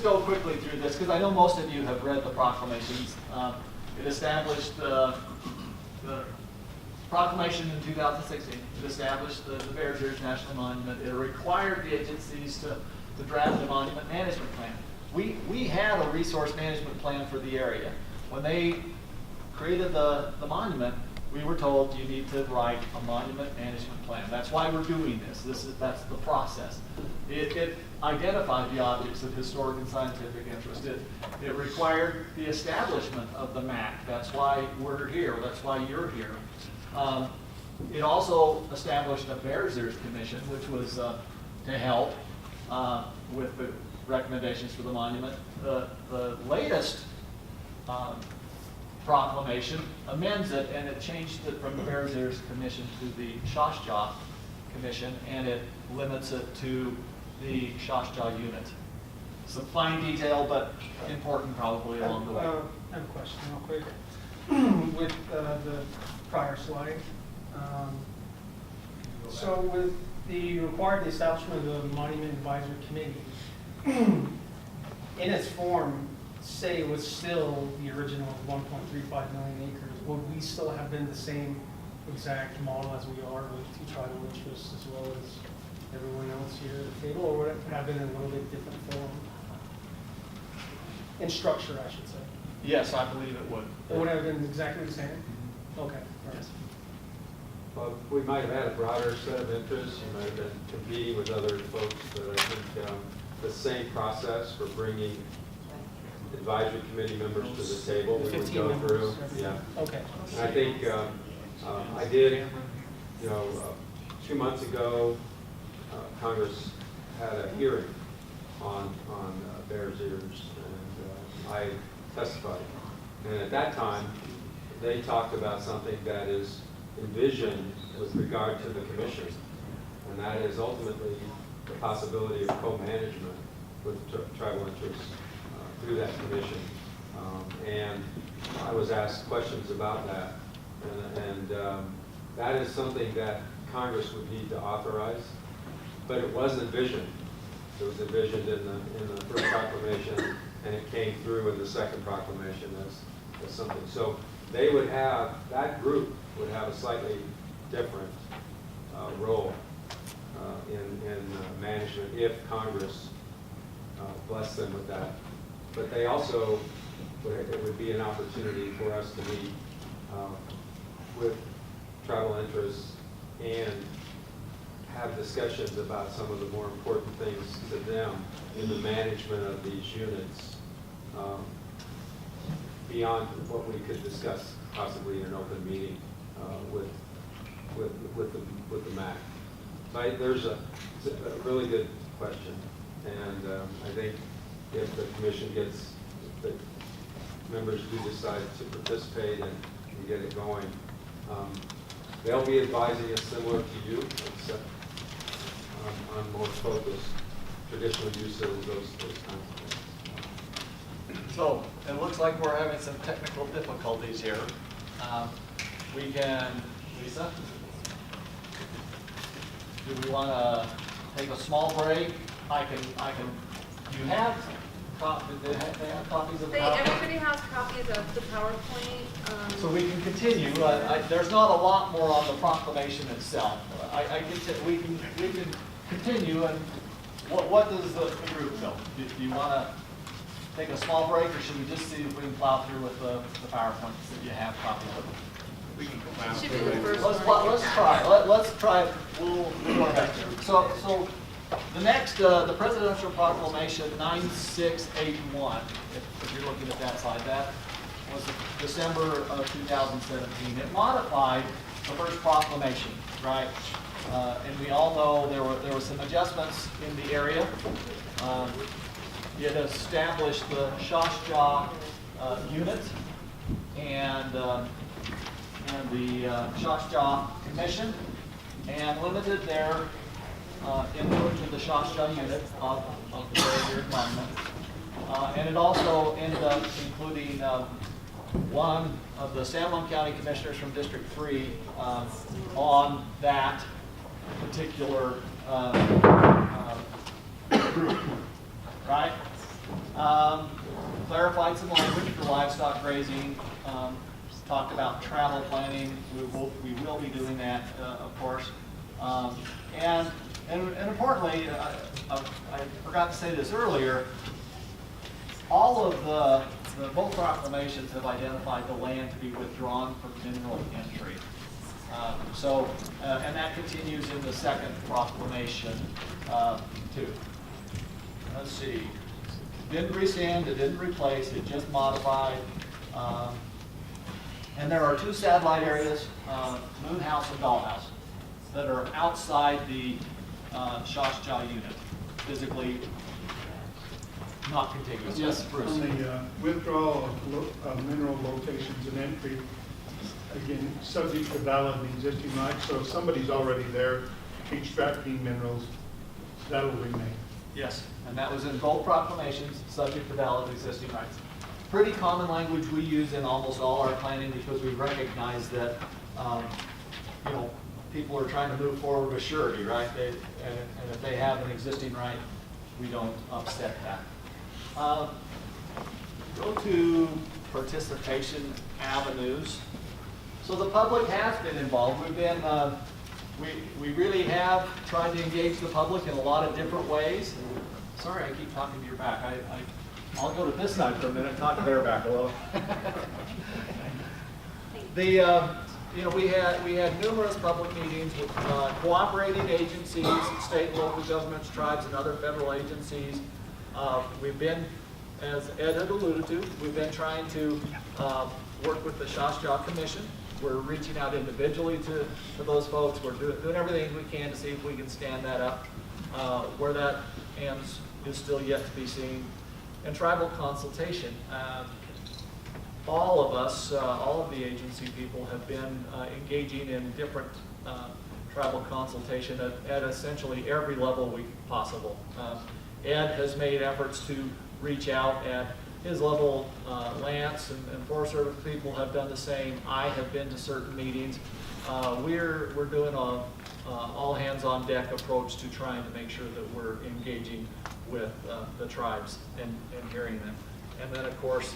go quickly through this because I know most of you have read the proclamations. It established the proclamation in 2016. It established the Bears Ears National Monument. It required the agencies to draft a monument management plan. We had a resource management plan for the area. When they created the monument, we were told you need to write a monument management plan. That's why we're doing this. That's the process. It identified the objects of historic and scientific interest. It required the establishment of the MAC. That's why we're here. That's why you're here. It also established a Bears Ears Commission, which was to help with the recommendations for the monument. The latest proclamation amends it, and it changed it from the Bears Ears Commission to the Shash Jaa Commission, and it limits it to the Shash Jaa unit. Some fine detail, but important probably along the way. I have a question real quick. With the prior slide. So with the required establishment of the Monument Advisory Committee, in its form, say it was still the original 1.35 million acres, would we still have been the same exact model as we are with two tribal interests as well as everyone else here at the table, or would it have been in a little bit different form? In structure, I should say. Yes, I believe it would. It would have been exactly the same? Okay. All right. Well, we might have had a broader set of interests. You might have been competing with other folks, but I think the same process for bringing advisory committee members to the table, we would go through. Yeah. Okay. And I think I did, 2 months ago, Congress had a hearing on Bears Ears, and I testified. And at that time, they talked about something that is envisioned with regard to the commission, and that is ultimately the possibility of co-management with tribal interests through that commission. And I was asked questions about that, and that is something that Congress would need to authorize, but it was envisioned. It was envisioned in the first proclamation, and it came through in the second proclamation as something. So they would have, that group would have a slightly different role in management if Congress blessed them with that. But they also, it would be an opportunity for us to meet with tribal interests and have discussions about some of the more important things to them in the management of these units beyond what we could discuss possibly in an open meeting with the MAC. So there's a really good question, and I think if the commission gets, the members do decide to participate and get it going, they'll be advising us similar to you, except on more focused traditional uses, those kinds of things. So it looks like we're having some technical difficulties here. We can, Lisa, do we want to take a small break? Do you have copies? They have copies of the PowerPoint? Everybody has copies of the PowerPoint. So we can continue. There's not a lot more on the proclamation itself. We can continue. And what does the group feel? Do you want to take a small break, or should we just see if we can plow through with the PowerPoints that you have copies of? We can go It should through be the it. first Let's one. try. Let's try it. We'll work back there. So the next, the Presidential Proclamation 9681, if you're looking at that slide, that was December of 2017. It modified the first proclamation, right? And we all know there were some adjustments in the area. It established the Shash Jaa unit and the Shash Jaa Commission, and limited their input to the Shash Jaa unit of the Bears Ears Monument. And it also ended up including one of the San Juan County Commissioners from District 3 on that particular group, right? Clarified some language for livestock grazing, talked about travel planning. We will be doing that, of course. And importantly, I forgot to say this earlier, all of both proclamations have identified the land to be withdrawn from mineral entry. And that continues in the second proclamation, too. Let's see. Didn't rescind, it didn't replace, it just modified. And there are two satellite areas, Moon House and Doll House, that are outside the Shash Jaa unit, physically not contiguous. Yes, Bruce. On the withdrawal of mineral locations and entry, again, subject to valid and existing rights, so if somebody's already there extracting minerals, that'll remain. Yes, and that was in both proclamations, subject to valid existing rights. Pretty common language we use in almost all our planning because we recognize that, people are trying to move forward with surety, right? And if they have an existing right, we don't upset that. Go to participation avenues. So the public has been involved. We've been, we really have tried to engage the public in a lot of different ways. Sorry, I keep talking to your back. I'll go to this side for a minute and talk to their back a little. We had numerous public meetings with cooperating agencies, state and local governments, tribes, and other federal agencies. We've been, as Ed had alluded to, we've been trying to work with the Shash Jaa Commission. We're reaching out individually to those folks. We're doing everything we can to see if we can stand that up. Where that ends is still yet to be seen. And tribal consultation. All of us, all of the agency people have been engaging in different tribal consultation at essentially every level possible. Ed has made efforts to reach out at his level. Lance and Forest Service people have done the same. I have been to certain meetings. We're doing a all hands on deck approach to trying to make sure that we're engaging with the tribes and hearing them. And then of course,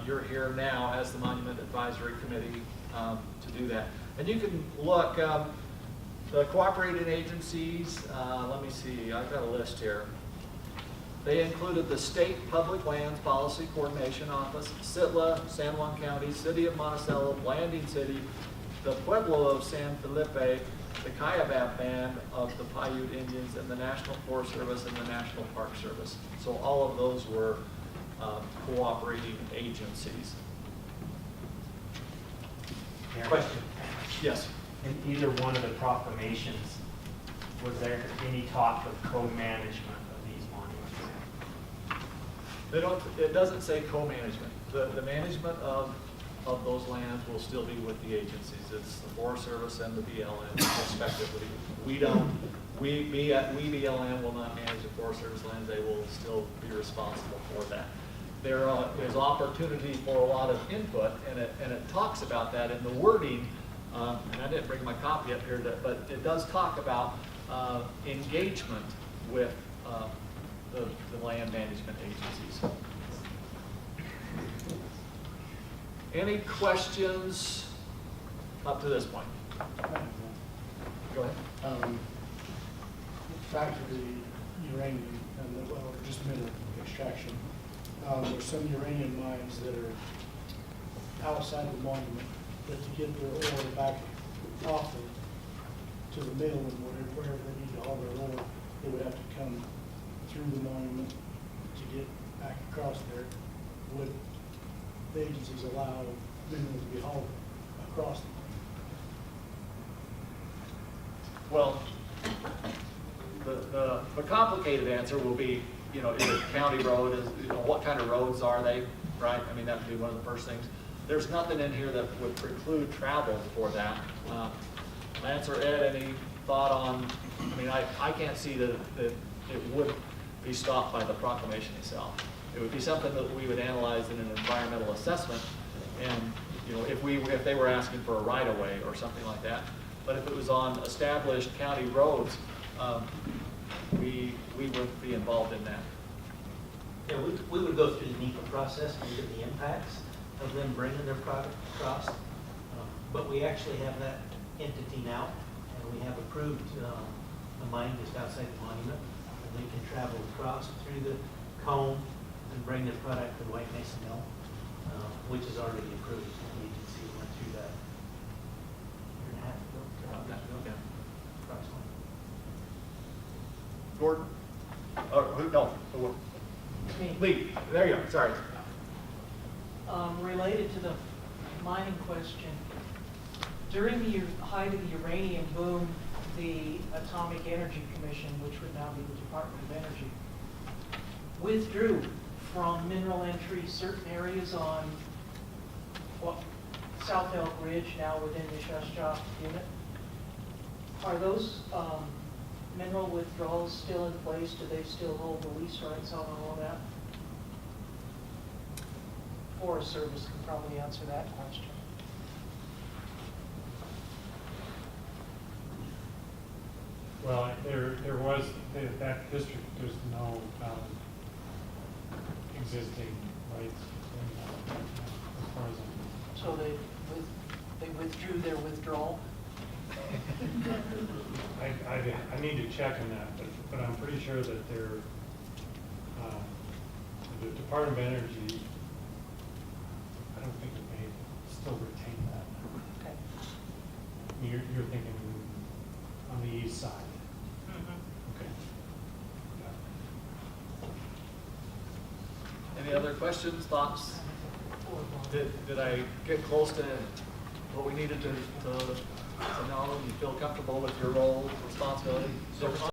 you're here now as the Monument Advisory Committee to do that. And you can look, the cooperating agencies, let me see, I've got a list here. They included the State Public Lands Policy Coordination Office, SITLA, San Juan County, City of Monticello, Blanding City, the Pueblo of San Felipe, the Kaibab Band of the Paiute Indians, and the National Forest Service and the National Park Service. So all of those were cooperating agencies. Question. Yes. In either one of the proclamations, was there any talk of co-management of these monuments? It doesn't say co-management. The management of those lands will still be with the agencies. It's the Forest Service and the BLM respectively. BLM will not manage the Forest Service lands. They will still be responsible for that. There's opportunity for a lot of input, and it talks about that in the wording. And I didn't bring my copy up here, but it does talk about engagement with the land management agencies. Any questions up to this point? Go ahead. Back to the uranium and just mineral extraction. There's some uranium mines that are outside the monument, but to get their ore back off to the mill and wherever they need to haul their ore, they would have to come through the monument to get back across there. Would the agencies allow minerals to be hauled across the Well, the complicated answer will be, is it a county road? What kind of roads are they, right? I mean, that would be one of the first things. There's nothing in here that would preclude travel for that. Lance or Ed, any thought on, I can't see that it would be stopped by the proclamation itself. It would be something that we would analyze in an environmental assessment, and if they were asking for a right-of-way or something like that. But if it was on established county roads, we would be involved in that. Yeah, we would go through the NEPA process and look at the impacts of them bringing their product across. But we actually have that entity now, and we have approved a mine just outside the monument. And they can travel across through the cone and bring their product to the White Mesa Mill, which is already approved. The agency went through that a year and a half ago. Okay. Approximately. Gordon? Or who, no, Lee, there you are, sorry. Related to the mining question, during the height of the uranium boom, the Atomic Energy Commission, which would now be the Department of Energy, withdrew from mineral entry certain areas on South Elk Ridge, now within the Shash Jaa unit. Are those mineral withdrawals still in place? Do they still hold the lease rights on all of that? Forest Service can probably answer that question. Well, there was, that district, there's no existing rights as far as I So they withdrew their withdrawal? I need to check on that, but I'm pretty sure that they're, the Department of Energy, I don't think it may still retain that. Okay. You're thinking on the east side. Okay. Any other questions, thoughts? Did I get close to what we needed to know? You feel comfortable with your role, responsibility?